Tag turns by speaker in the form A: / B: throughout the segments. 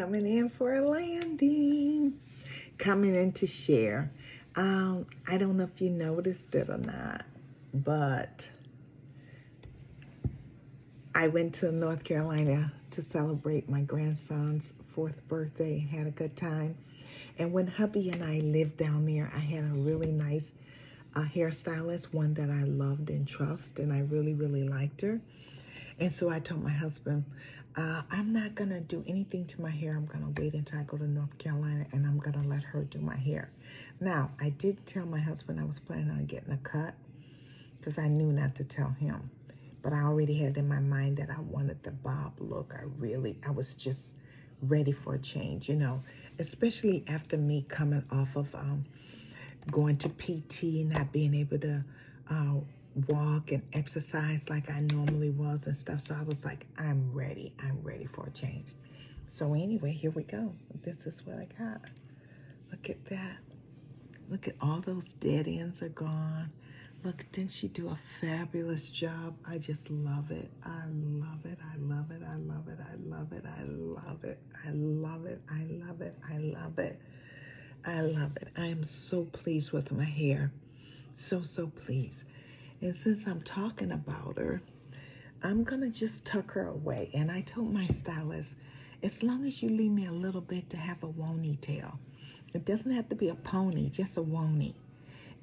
A: coming in for a landing, coming in to share. I don't know if you noticed it or not, but I went to North Carolina to celebrate my grandson's 4th birthday, had a good time. And when hubby and I lived down there, I had a really nice hairstylist, one that I loved and trust, and I really, really liked her. And so I told my husband, I'm not going to do anything to my hair. I'm going to wait until I go to North Carolina, and I'm going to let her do my hair. Now, I did tell my husband I was planning on getting a cut because I knew not to tell him. But I already had it in my mind that I wanted the bob look. I was just ready for a change, you know, especially after me coming off of going to PT, not being able to walk and exercise like I normally was and stuff. So I was like, I'm ready for a change. So anyway, here we go. This is what I got. Look at that. Look at all those dead ends are gone. Look, didn't she do a fabulous job? I just love it. I love it. I love it. I love it. I love it. I love it. I love it. I love it. I love it. I love it. I am so pleased with my hair. So pleased. And since I'm talking about her, I'm going to just tuck her away. And I told my stylist, as long as you leave me a little bit to have a wony tail, it doesn't have to be a pony, just a wony,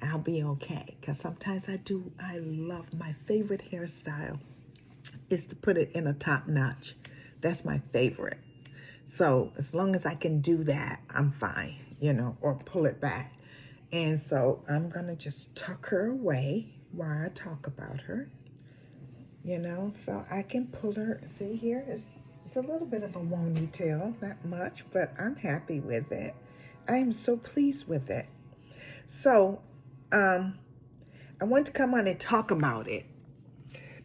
A: I'll be okay. Because sometimes I love, my favorite hairstyle is to put it in a top notch. That's my favorite. So as long as I can do that, I'm fine, you know, or pull it back. And so I'm going to just tuck her away while I talk about her, you know, so I can pull her. See here, it's a little bit of a wony tail, not much, but I'm happy with it. I am so pleased with it. So I want to come on and talk about it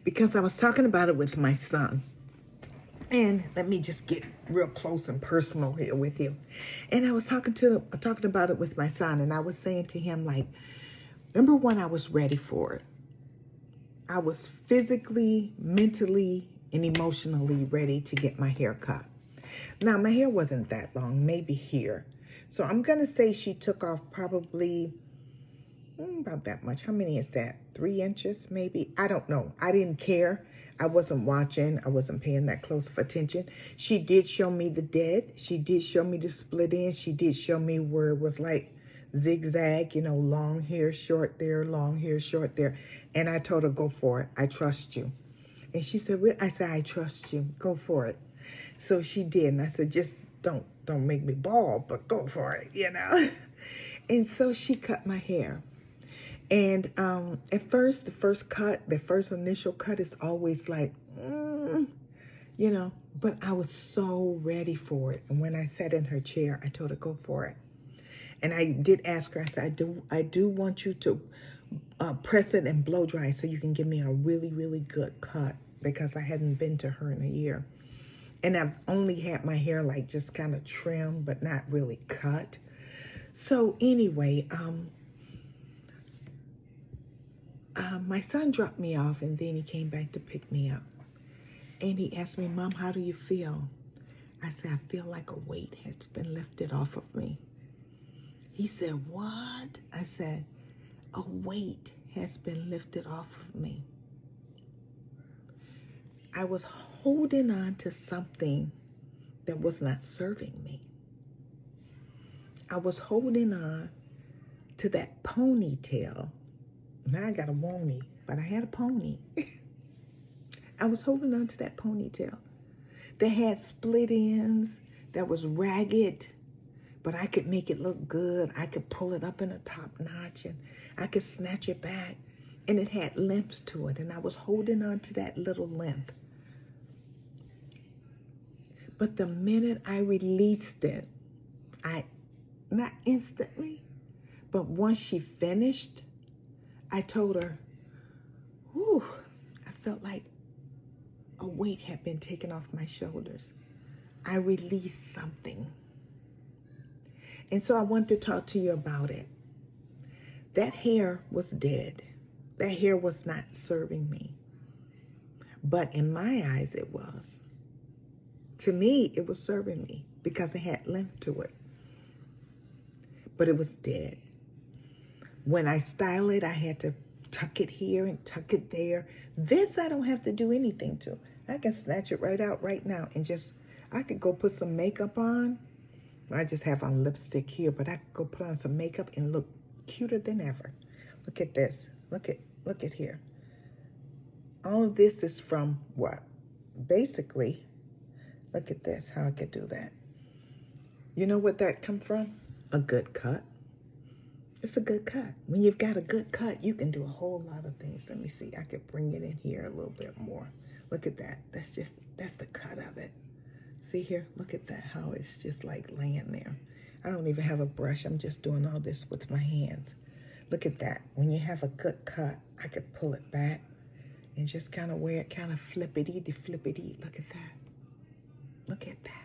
A: because I was talking about it with my son. And let me just get real close and personal here with you. And I was talking about it with my son, and I was saying to him, like, number one, I was ready for it. I was physically, mentally, and emotionally ready to get my hair cut. Now, my hair wasn't that long, maybe here. So I'm going to say she took off probably about that much. How many is that? 3 inches, maybe? I don't know. I didn't care. I wasn't watching. I wasn't paying that close of attention. She did show me the dead. She did show me the split ends. She did show me where it was like zigzag, you know, long hair, short there, long hair, short there. And I told her, go for it. I trust you. And she said, I said, I trust you. Go for it. So she did. And I said, just don't make me bald, but go for it, you know. And so she cut my hair. And at first, the first initial cut is always like, you know, but I was so ready for it. And when I sat in her chair, I told her, go for it. And I did ask her, I said, I do want you to press it and blow dry so you can give me a really, really good cut, because I hadn't been to her in a year. And I've only had my hair like just kind of trimmed, but not really cut. So anyway, my son dropped me off, and then he came back to pick me up. And he asked me, Mom, how do you feel? I said, I feel like a weight has been lifted off of me. He said, what? I said, a weight has been lifted off of me. I was holding on to something that was not serving me. I was holding on to that ponytail. Now I got a wony, but I had a pony. I was holding on to that ponytail that had split ends, that was ragged, but I could make it look good. I could pull it up in a top notch, and I could snatch it back, and it had length to it, and I was holding on to that little length. But the minute I released it, not instantly, but once she finished, I told her, whew, I felt like a weight had been taken off my shoulders. I released something. And so I want to talk to you about it. That hair was dead. That hair was not serving me. But in my eyes, it was. To me, it was serving me. because it had length to it. But it was dead. When I style it, I had to tuck it here and tuck it there. This I don't have to do anything to. I can snatch it right out right now and just, I could go put some makeup on. I just have on lipstick here, but I could go put on some makeup and look cuter than ever. Look at this. Look at here. All of this is from what? Basically, look at this, how I could do that. You know what that come from? A good cut. It's a good cut. When you've got a good cut, you can do a whole lot of things. Let me see. I could bring it in here a little bit more. Look at that. That's the cut of it. See here? Look at that, how it's just like laying there. I don't even have a brush. I'm just doing all this with my hands. Look at that. When you have a good cut, I could pull it back and just kind of wear it kind of flippity. Look at that. Look at that.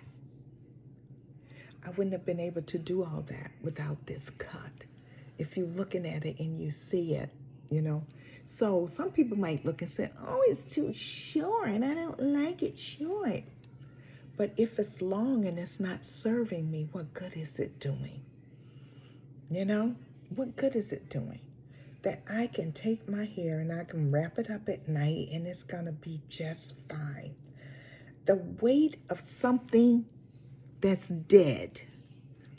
A: I wouldn't have been able to do all that without this cut. If you're looking at it and you see it, you know. So some people might look and say, oh, it's too short. I don't like it short. But if it's long and it's not serving me, what good is it doing? You know, what good is it doing? That I can take my hair and I can wrap it up at night and it's going to be just fine. The weight of something that's dead,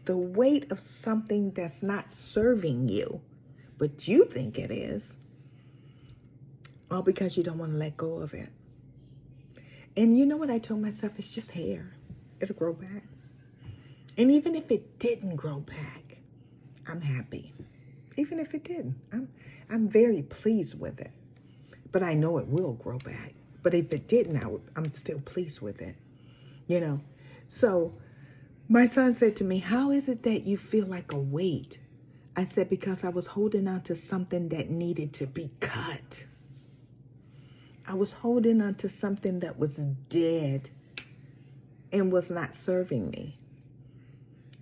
A: the weight of something that's not serving you, but you think it is, all because you don't want to let go of it. And you know what I told myself? It's just hair. It'll grow back. And even if it didn't grow back, I'm happy. Even if it didn't, I'm very pleased with it. But I know it will grow back. But if it didn't, I'm still pleased with it. You know? So my son said to me, how is it that you feel like a weight? I said, because I was holding on to something that needed to be cut. I was holding on to something that was dead and was not serving me.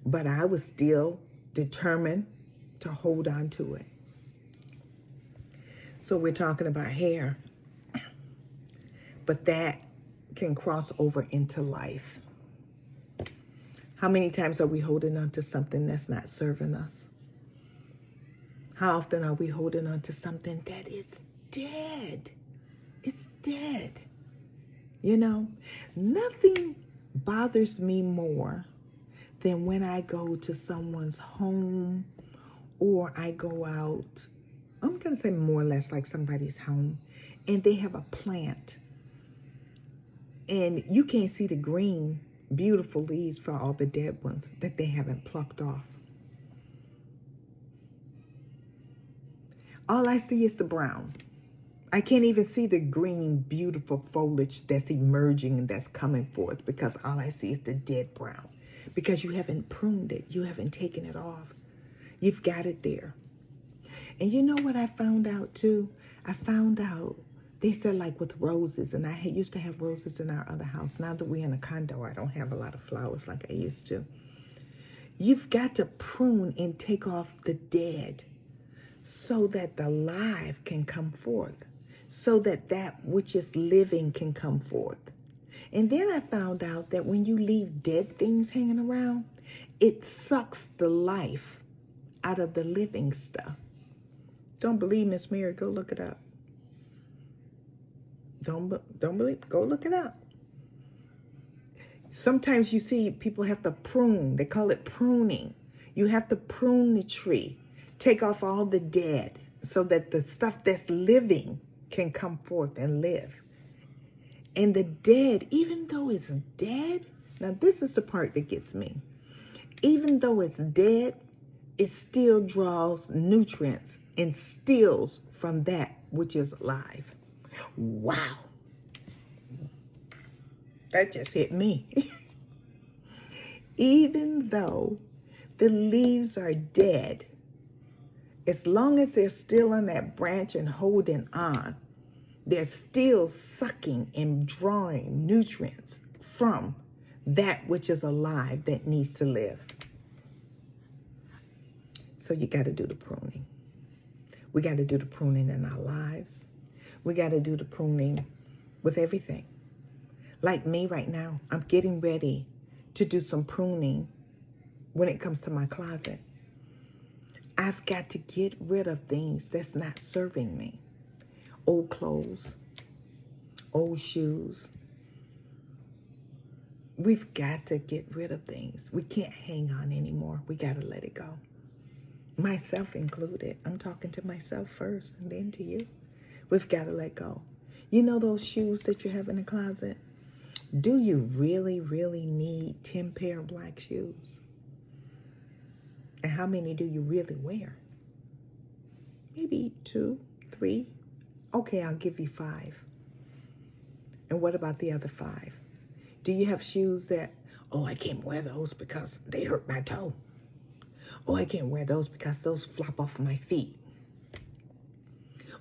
A: But I was still determined to hold on to it. So we're talking about hair. But that can cross over into life. How many times are we holding on to something that's not serving us? How often are we holding on to something that is dead? It's dead. You know, nothing bothers me more than when I go to someone's home or I go out, I'm going to say more or less like somebody's home, and they have a plant. And you can't see the green, beautiful leaves for all the dead ones that they haven't plucked off. All I see is the brown. I can't even see the green, beautiful foliage that's emerging and that's coming forth because all I see is the dead brown. Because you haven't pruned it. You haven't taken it off. You've got it there. And you know what I found out too? I found out, they said like with roses, and I used to have roses in our other house. Now that we're in a condo, I don't have a lot of flowers like I used to. You've got to prune and take off the dead so that the live can come forth. So that that which is living can come forth. And then I found out that when you leave dead things hanging around, it sucks the life out of the living stuff. Don't believe Miss Mary, go look it up. Don't believe, go look it up. Sometimes you see people have to prune. They call it pruning. You have to prune the tree. Take off all the dead so that the stuff that's living can come forth and live. And the dead, even though it's dead, now this is the part that gets me. Even though it's dead, it still draws nutrients and steals from that which is alive. Wow. That just hit me. Even though the leaves are dead, as long as they're still on that branch and holding on, they're still sucking and drawing nutrients from that which is alive that needs to live. So you got to do the pruning. We got to do the pruning in our lives. We got to do the pruning with everything. Like me right now, I'm getting ready to do some pruning when it comes to my closet. I've got to get rid of things that's not serving me. Old clothes, old shoes. We've got to get rid of things. We can't hang on anymore. We got to let it go. Myself included. I'm talking to myself first and then to you. We've got to let go. You know those shoes that you have in the closet? Do you really, really need 10 pair of black shoes? And how many do you really wear? Maybe 2, 3. Okay, I'll give you 5. And what about the other 5? Do you have shoes that, oh, I can't wear those because they hurt my toe? Oh, I can't wear those because those flop off my feet.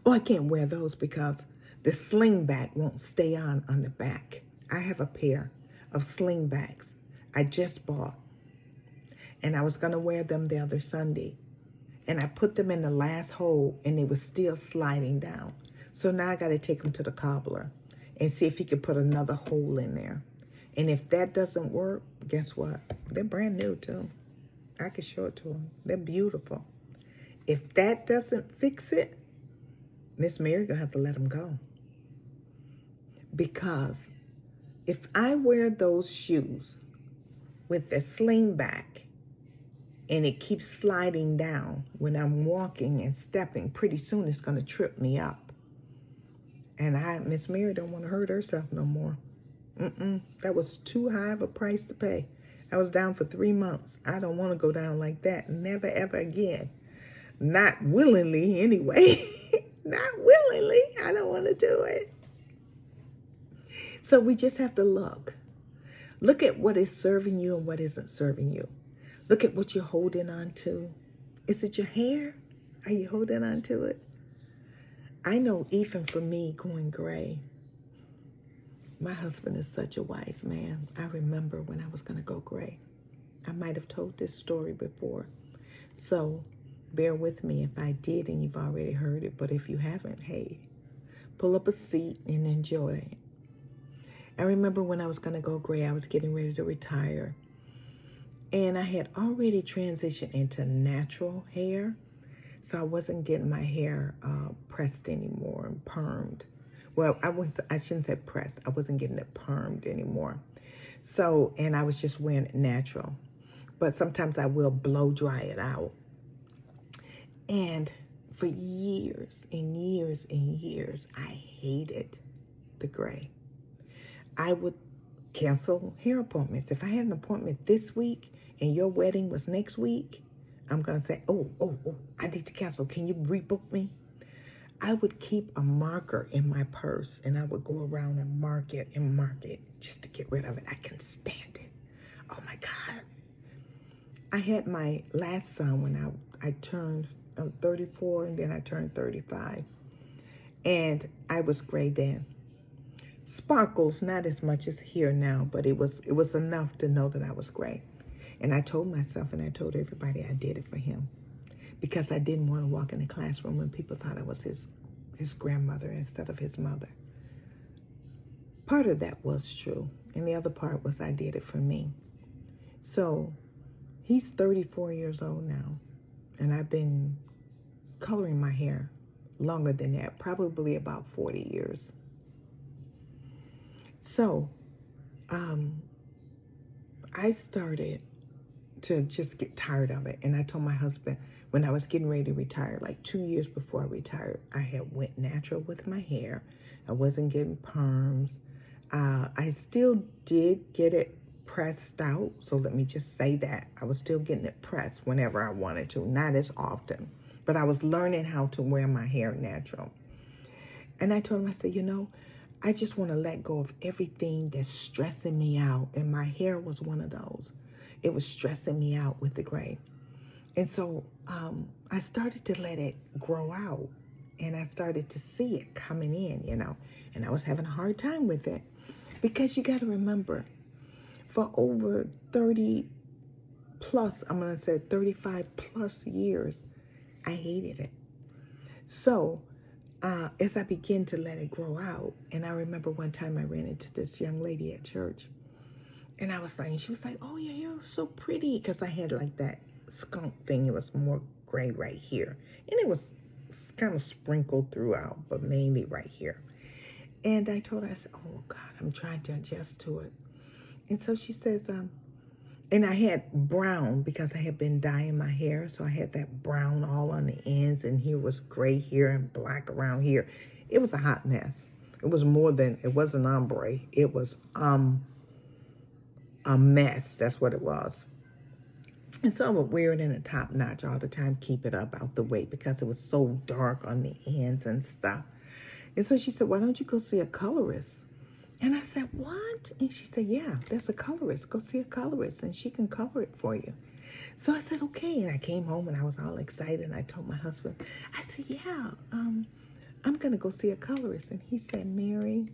A: Oh, I can't wear those because the sling back won't stay on the back. I have a pair of sling backs I just bought, and I was going to wear them the other Sunday, and I put them in the last hole, and they were still sliding down. So now I got to take them to the cobbler and see if he could put another hole in there. And if that doesn't work, guess what? They're brand new, too. I can show it to them. They're beautiful. If that doesn't fix it, Miss Mary gonna have to let them go. Because if I wear those shoes with the sling back and it keeps sliding down when I'm walking and stepping, pretty soon it's gonna trip me up. And Miss Mary don't want to hurt herself no more. That was too high of a price to pay. I was down for 3 months. I don't want to go down like that. Never, ever again. Not willingly, anyway. Not willingly. I don't want to do it. So we just have to look. Look at what is serving you and what isn't serving you. Look at what you're holding on to. Is it your hair? Are you holding on to it? I know even for me going gray, my husband is such a wise man. I remember when I was going to go gray. I might have told this story before. So bear with me if I did and you've already heard it. But if you haven't, hey, pull up a seat and enjoy it. I remember when I was going to go gray, I was getting ready to retire. And I had already transitioned into natural hair. So I wasn't getting my hair pressed anymore and permed. Well, I shouldn't say pressed. I wasn't getting it permed anymore. So, and I was just wearing it natural. But sometimes I will blow dry it out. And for years and years and years, I hated the gray. I would cancel hair appointments. If I had an appointment this week and your wedding was next week, I'm going to say, oh, I need to cancel. Can you rebook me? I would keep a marker in my purse, and I would go around and mark it just to get rid of it. I can stand it. Oh, my God. I had my last son when I turned 34, and then I turned 35. And I was gray then. Sparkles, not as much as here now, but it was enough to know that I was gray. And I told myself and I told everybody I did it for him. Because I didn't want to walk in the classroom when people thought I was his grandmother instead of his mother. Part of that was true. And the other part was I did it for me. So he's 34 years old now. And I've been coloring my hair longer than that. Probably about 40 years. So I started to just get tired of it. And I told my husband, when I was getting ready to retire, like 2 years before I retired, I had went natural with my hair. I wasn't getting perms. I still did get it pressed out. So let me just say that. I was still getting it pressed whenever I wanted to, not as often. But I was learning how to wear my hair natural. And I told him, I said, I just want to let go of everything that's stressing me out. And my hair was one of those. It was stressing me out with the gray. And so I started to let it grow out. And I started to see it coming in, And I was having a hard time with it. Because you got to remember, for over 30 plus, I'm going to say 35 plus years, I hated it. So as I began to let it grow out, and I remember one time I ran into this young lady at church, And I was like, she was like, oh, your hair is so pretty. Because I had like that skunk thing. It was more gray right here. And it was kind of sprinkled throughout, but mainly right here. And I told her, I said, oh, God, I'm trying to adjust to it. And so she says, and I had brown because I had been dyeing my hair. So I had that brown all on the ends. And here was gray here and black around here. It was a hot mess. It was more than, it wasn't ombre. It was a mess. That's what it was. And so I would wear it in a top notch all the time, keep it up out the way because it was so dark on the ends and stuff. And so she said, why don't you go see a colorist? And I said, what? And she said, yeah, there's a colorist. Go see a colorist and she can color it for you. So I said, okay. And I came home and I was all excited. And I told my husband, I said, yeah, I'm going to go see a colorist. And he said, Mary,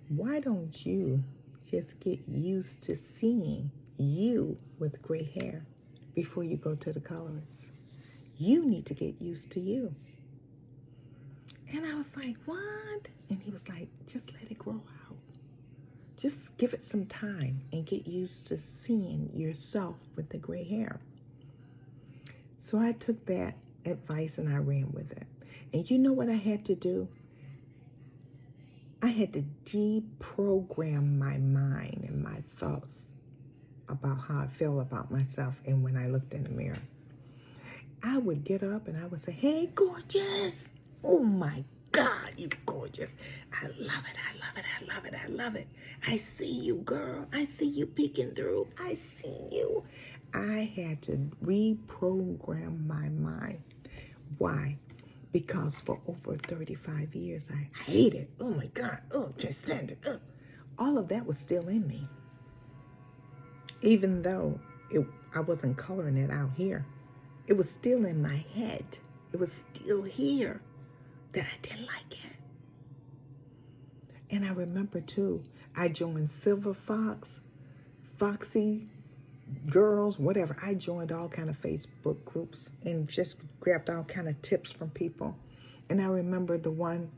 A: why don't you just get used to seeing you with gray hair before you go to the colorist? You need to get used to you. And I was like, what? And he was like, just let it grow out. Just give it some time and get used to seeing yourself with the gray hair. So I took that advice and I ran with it. And you know what I had to do? I had to deprogram my mind and my thoughts about how I feel about myself. And when I looked in the mirror, I would get up and I would say, hey, gorgeous. Oh my God, you gorgeous. I love it. I love it. I love it. I love it. I see you, girl. I see you peeking through. I see you. I had to reprogram my mind. Why? Because for over 35 years, I hate it. Oh my God. Oh, can't stand it. All of that was still in me. Even though I wasn't coloring it out here, it was still in my head. It was still here that I didn't like it. And I remember too, I joined Silver Fox, Foxy Girls, whatever. I joined all kind of Facebook groups and just grabbed all kind of tips from people. And I remember the one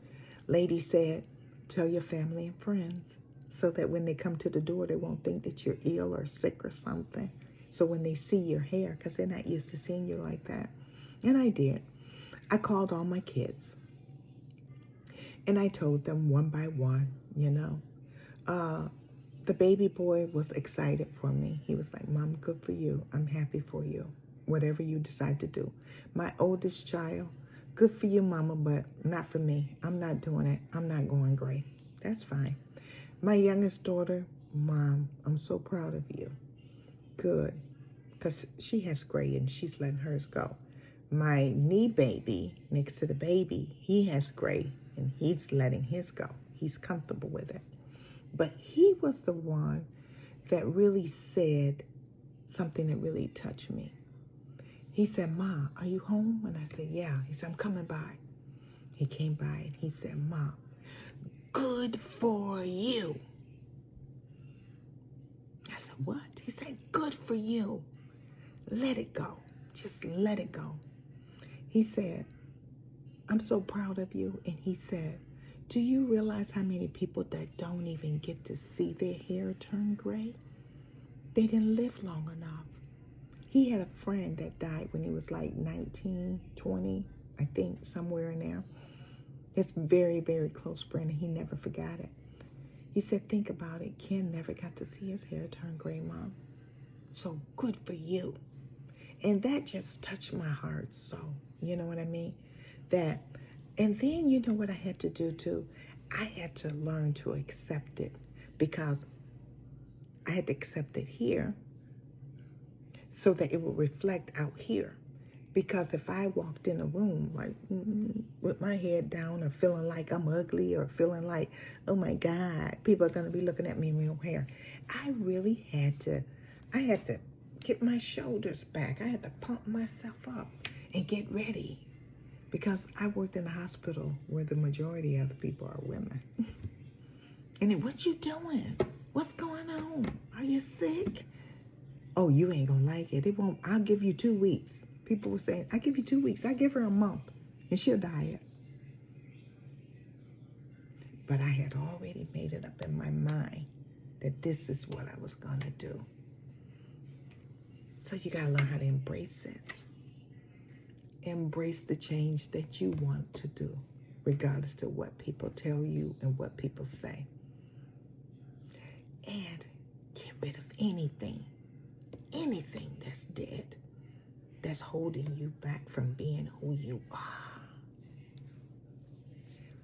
A: lady said, tell your family and friends so that when they come to the door, they won't think that you're ill or sick or something. So when they see your hair, because they're not used to seeing you like that. And I did. I called all my kids. And I told them one by one, you know. The baby boy was excited for me. He was like, Mom, good for you. I'm happy for you. Whatever you decide to do. My oldest child, good for you, Mama, but not for me. I'm not doing it. I'm not going gray. That's fine. My youngest daughter, Mom, I'm so proud of you. Good. Because she has gray and she's letting hers go. My knee baby, next to the baby, he has gray and he's letting his go. He's comfortable with it. But he was the one that really said something that really touched me. He said, Ma, are you home? And I said, yeah. He said, I'm coming by. He came by and he said, Mom, good for you. I said, what? He said, good for you. Let it go. Just let it go. He said, I'm so proud of you. And he said, do you realize how many people that don't even get to see their hair turn gray? They didn't live long enough. He had a friend that died when he was like 19, 20, I think, somewhere in there. His very, very close friend, and he never forgot it. He said, think about it. Ken never got to see his hair turn gray, Mom. So good for you. And that just touched my heart so, you know what I mean? That, and then you know what I had to do too? I had to learn to accept it because I had to accept it here so that it would reflect out here. Because if I walked in a room like with my head down or feeling like I'm ugly or feeling like, oh my God, people are going to be looking at me in real hair. I really had to get my shoulders back. I had to pump myself up and get ready because I worked in a hospital where the majority of the people are women. And then, what you doing? What's going on? Are you sick? Oh, you ain't gonna like it. I'll give you 2 weeks. People were saying, I give you 2 weeks. I give her a month and she'll diet. But I had already made it up in my mind that this is what I was going to do. So you got to learn how to embrace it. Embrace the change that you want to do, regardless of what people tell you and what people say. And get rid of anything that's dead, that's holding you back from being who you are.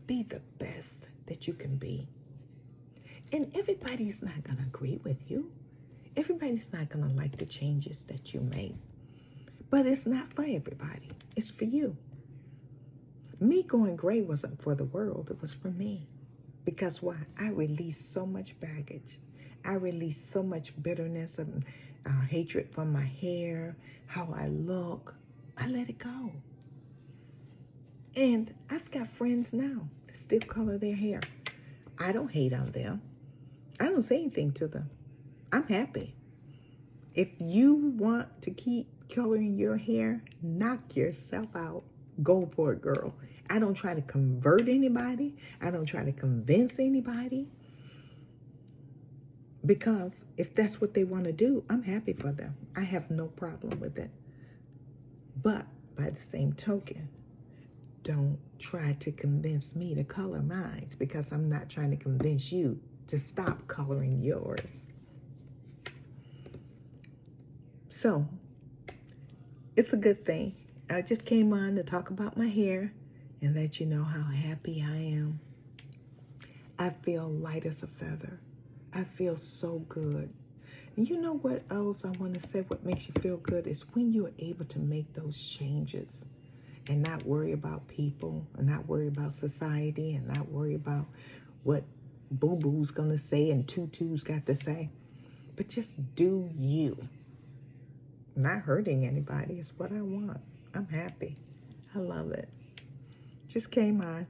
A: Be the best that you can be. And everybody's not going to agree with you. Everybody's not going to like the changes that you make. But it's not for everybody. It's for you. Me going gray wasn't for the world. It was for me. Because why? I released so much baggage. I released so much bitterness and hatred for my hair, how I look. I let it go. And I've got friends now that still color their hair. I don't hate on them. I don't say anything to them. I'm happy. If you want to keep coloring your hair, knock yourself out. Go for it, girl. I don't try to convert anybody. I don't try to convince anybody. Because if that's what they want to do, I'm happy for them. I have no problem with it. But by the same token, don't try to convince me to color mine, because I'm not trying to convince you to stop coloring yours. So, it's a good thing. I just came on to talk about my hair and let you know how happy I am. I feel light as a feather. I feel so good. And you know what else I want to say? What makes you feel good is when you're able to make those changes and not worry about people, and not worry about society, and not worry about what boo-boo's going to say and tutu's got to say. But just do you. Not hurting anybody is what I want. I'm happy. I love it. Just came on.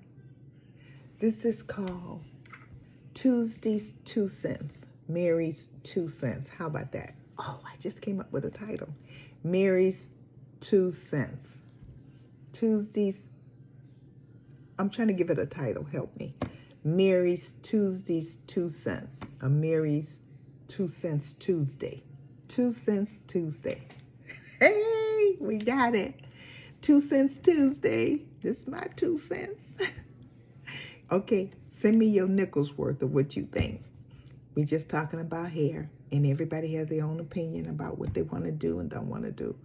A: This is called Tuesday's 2 cents. Mary's 2 cents. How about that? Oh, I just came up with a title. Mary's 2 cents. Tuesday's, I'm trying to give it a title. Help me. Mary's Tuesday's 2 cents. A Mary's 2 cents Tuesday. 2 cents Tuesday. Hey, we got it. 2 cents Tuesday. This is my 2 cents. Okay, send me your nickels worth of what you think. We're just talking about hair, and everybody has their own opinion about what they want to do and don't want to do.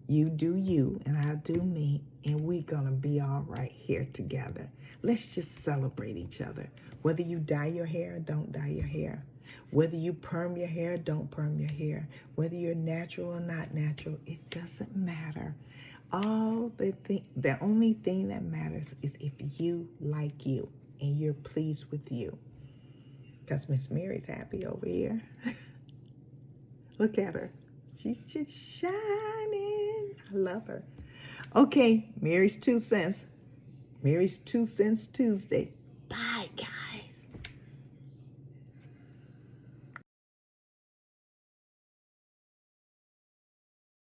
A: You do you, and I'll do me, and we're going to be all right here together. Let's just celebrate each other. Whether you dye your hair or don't dye your hair. Whether you perm your hair or don't perm your hair. Whether you're natural or not natural, it doesn't matter. The only thing that matters is if you like you and you're pleased with you. Because Miss Mary's happy over here. Look at her. She's just shining. I love her. Okay, Mary's 2 cents. Mary's 2 cents Tuesday.